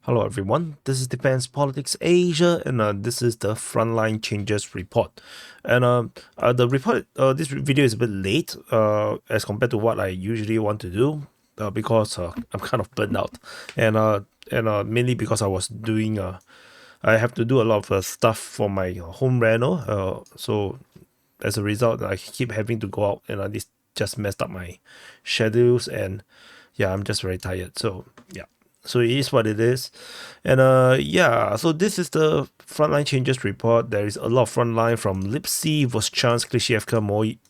Hello everyone, this is Defense Politics Asia, and this is the Frontline Changes report. And the report, this video is a bit late as compared to what I usually want to do because I'm kind of burnt out, and mainly because I was doing I have to do a lot of stuff for my home reno. So as a result, I keep having to go out, and this just messed up my schedules, and yeah, I'm just very tired. So yeah. So it is what it is. And yeah, so this is the frontline changes report. There is a lot of frontline from Lipsy, Voschansk, Klishevka,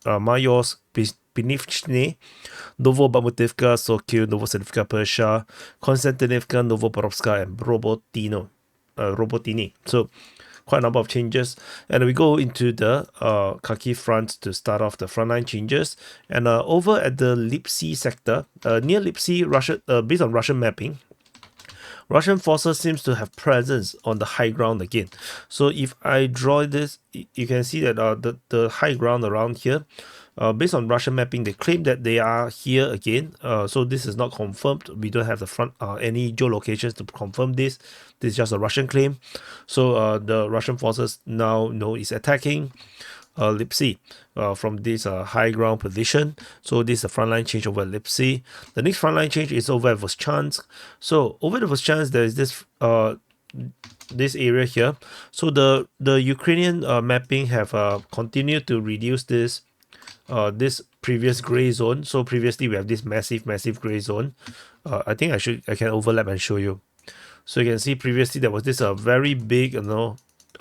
Majorsk, Pinivchny, Novobamutivka, Sokil, Novoselivka, Persha, Konstantinivka, Novoporovska, and Robotini. So quite a number of changes, and we go into the Kharkiv front to start off the frontline changes. And over at the Lipsy sector, near Lipsy, Russia, based on Russian mapping, Russian forces seems to have presence on the high ground again. So if I draw this, you can see that the high ground around here, based on Russian mapping, they claim that they are here again. So this is not confirmed. We don't have the front any geolocations to confirm this. This is just a Russian claim. So the Russian forces now know is attacking Lipsy from this high ground position. So this is the frontline change over Lipsy. The next frontline change is over at Voschansk. So over at Voschansk, there is this area here. So the Ukrainian mapping have continued to reduce this previous gray zone. So previously we have this massive gray zone. I think I can overlap and show you. So you can see previously there was this very big,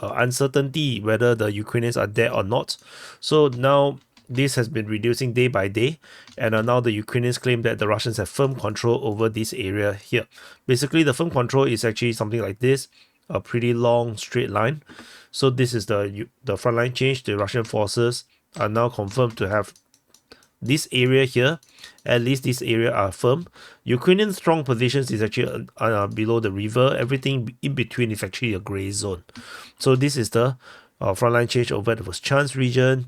uncertainty whether the Ukrainians are there or not. So now this has been reducing day by day, and now the Ukrainians claim that the Russians have firm control over this area here. Basically, the firm control is actually something like this, a pretty long straight line. So this is the frontline change. The Russian forces are now confirmed to have this area here, at least this area are firm. Ukrainian strong positions is actually below the river. Everything in between is actually a gray zone. So this is the frontline change over the Voschansk region.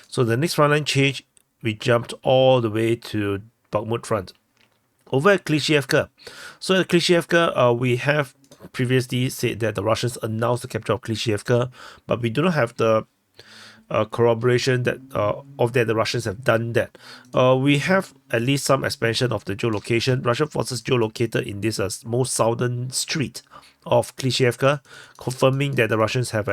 So the next frontline change, we jumped all the way to Bakhmut front. Over at Klishevka. So at Klishevka, we have previously said that the Russians announced the capture of Klishevka, but we do not have the corroboration that of that the Russians have done that. We have at least some expansion of the geolocation. Russian forces geolocated in this most southern street of Klishevka, confirming that the Russians have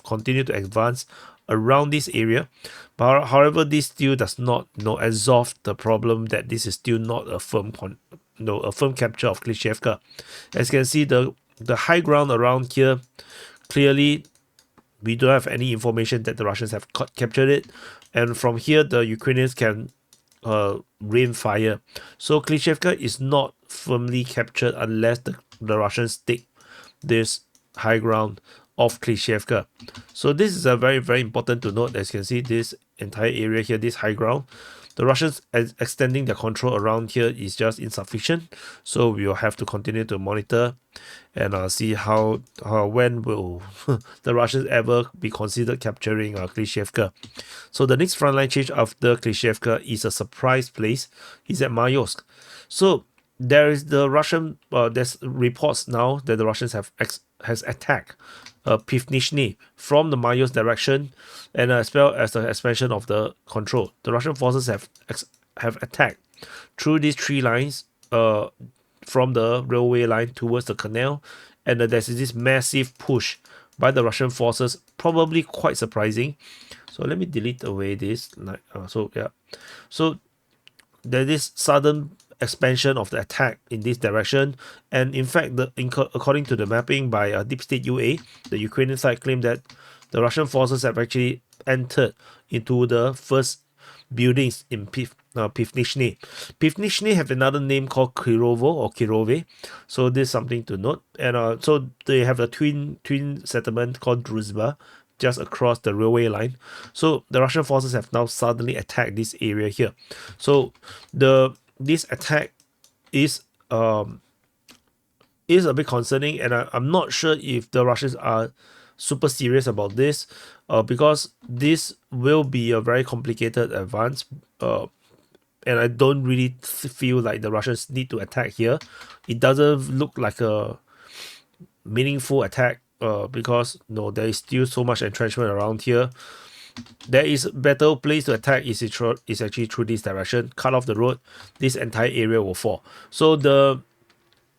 continued to advance around this area. But however, this still does not absolve the problem that this is still not a firm capture of Klishevka. As you can see, the high ground around here, clearly we don't have any information that the Russians have captured it, and from here the Ukrainians can rain fire. So Klishevka is not firmly captured unless the Russians take this high ground of Klishevka. So this is a very important to note. As you can see, this entire area here, this high ground, the Russians extending their control around here is just insufficient. So we will have to continue to monitor and see when will the Russians ever be considered capturing Klishevka. So the next frontline change after Klishevka is a surprise place. Is at Majorsk. So there is the Russian. There's reports now that the Russians has attacked Pivnishny from the Majorsk direction, and as well as the expansion of the control. The Russian forces have attacked through these three lines from the railway line towards the canal, and there's this massive push by the Russian forces, probably quite surprising. So let me delete away this. So there is sudden expansion of the attack in this direction, and in fact, according to the mapping by Deep State UA, the Ukrainian side claimed that the Russian forces have actually entered into the first buildings in Pivnishny. Pivnishny have another name called Kirove. So this is something to note. And so they have a twin settlement called Druzhba just across the railway line. So the Russian forces have now suddenly attacked this area here. So this attack is a bit concerning, and I'm not sure if the Russians are super serious about this, because this will be a very complicated advance, and I don't really feel like the Russians need to attack here. It doesn't look like a meaningful attack because there is still so much entrenchment around here. There is a better place to attack is actually through this direction. Cut off the road, this entire area will fall. So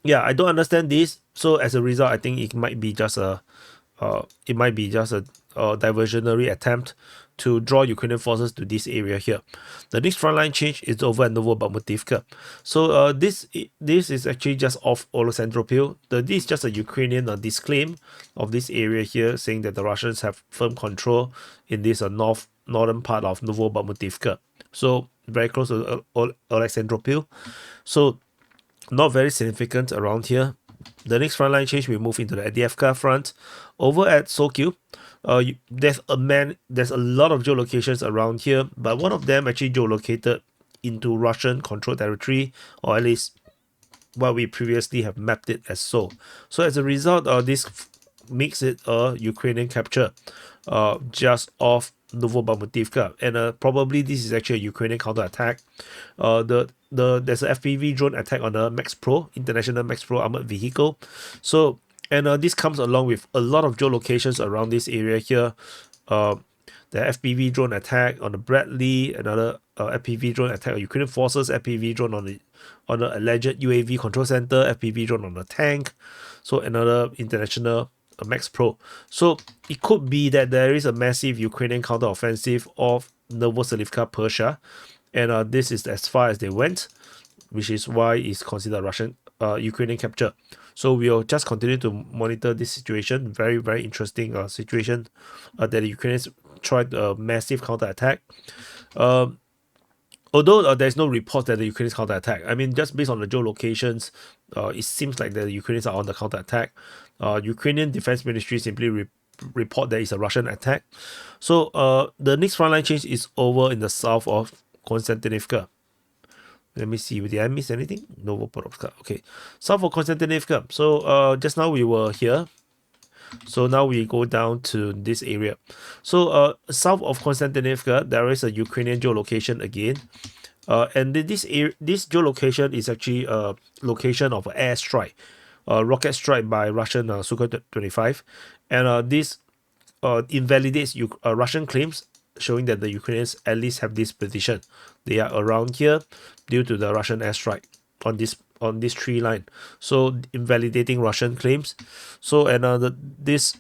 I don't understand this. So as a result, I think it might be just a diversionary attempt to draw Ukrainian forces to this area here. The next frontline change is over at Novobakhmutivka. So this is actually just off Oleksandropil. This is just a Ukrainian disclaim of this area here, saying that the Russians have firm control in this northern part of Novobakhmutivka. So very close to Oleksandropil. So not very significant around here. The next frontline change, we move into the Avdiivka front. Over at Sokil, there's a lot of geolocations around here, but one of them actually geolocated into Russian controlled territory, or at least what we previously have mapped it as so. So as a result, this makes it a Ukrainian capture just off Novobakhmutivka, and probably this is actually a Ukrainian counterattack. There's an FPV drone attack on the Max Pro, International Max Pro armored vehicle. So this comes along with a lot of geolocations around this area here. The FPV drone attack on the Bradley, another FPV drone attack on Ukrainian forces, FPV drone on the alleged UAV control center, FPV drone on the tank. So another international Max Pro. So it could be that there is a massive Ukrainian counteroffensive of Novoselivka, Persia, and this is as far as they went, which is why it's considered Russian Ukrainian capture. So we'll just continue to monitor this situation. Very, very interesting situation that the Ukrainians tried a massive counterattack. Although there's no report that the Ukrainians counterattack. I mean, just based on the geolocations, it seems like the Ukrainians are on the counterattack. Ukrainian Defense Ministry simply report that it's a Russian attack. So the next frontline change is over in the south of Konstantinivka. Let me see, did I miss anything? Novoporovka. Okay, south of Konstantinivka. So just now we were here. So now we go down to this area. So south of Konstantinivka, there is a Ukrainian geolocation again. And this geolocation is actually a location of an airstrike, rocket strike by Russian Sukhoi 25. And this invalidates Russian claims, showing that the Ukrainians at least have this position. They are around here due to the Russian airstrike on this tree line, so invalidating Russian claims. So this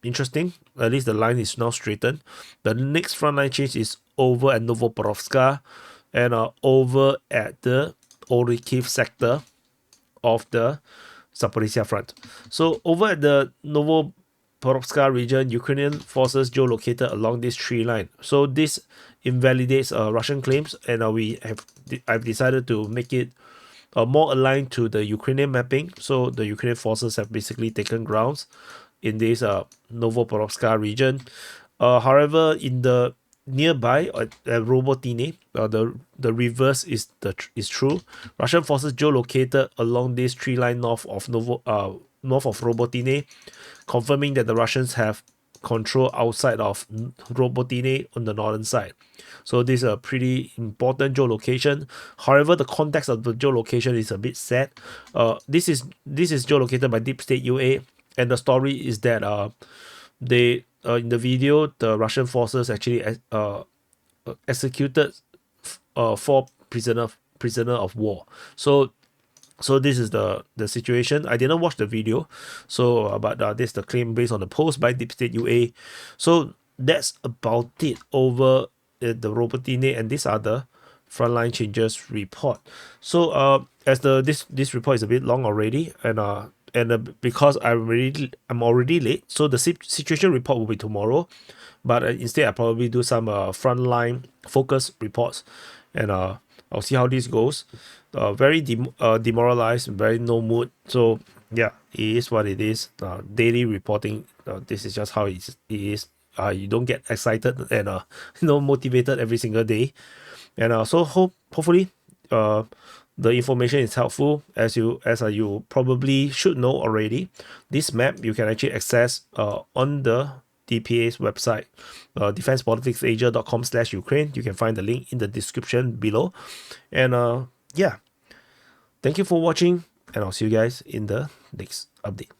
interesting. At least the line is now straightened. The next frontline change is over at Novoporovska and over at the Orikhiv sector of the Zaporizhia front. So over at the Novoporovska region, Ukrainian forces geolocated along this tree line. So this invalidates Russian claims, and I've decided to make it more aligned to the Ukrainian mapping. So the Ukrainian forces have basically taken grounds in this Novoporovska region. However, in the nearby Robotine, the reverse is true. Russian forces geolocated along this tree line north of Robotine, confirming that the Russians have control outside of Robotine on the northern side. So this is a pretty important geolocation. However, the context of the geolocation is a bit sad. This is geolocated by Deep State UA, and the story is that they in the video, the Russian forces actually executed 4 prisoner of war. So this is the situation. I didn't watch the video, so but this is the claim based on the post by Deep State UA. So that's about it over the Robotine and this other frontline changes report. So as this report is a bit long already, and because I'm already late, so the situation report will be tomorrow, but instead I probably do some frontline focus reports, and I'll see how this goes. Very demoralized, very no mood. So yeah, it is what it is. Daily reporting. This is just how it is. You don't get excited and motivated every single day, and so hopefully the information is helpful. As you probably should know already, this map you can actually access on the DPA's website, defensepoliticsasia.com/Ukraine. You can find the link in the description below. And yeah, thank you for watching, and I'll see you guys in the next update.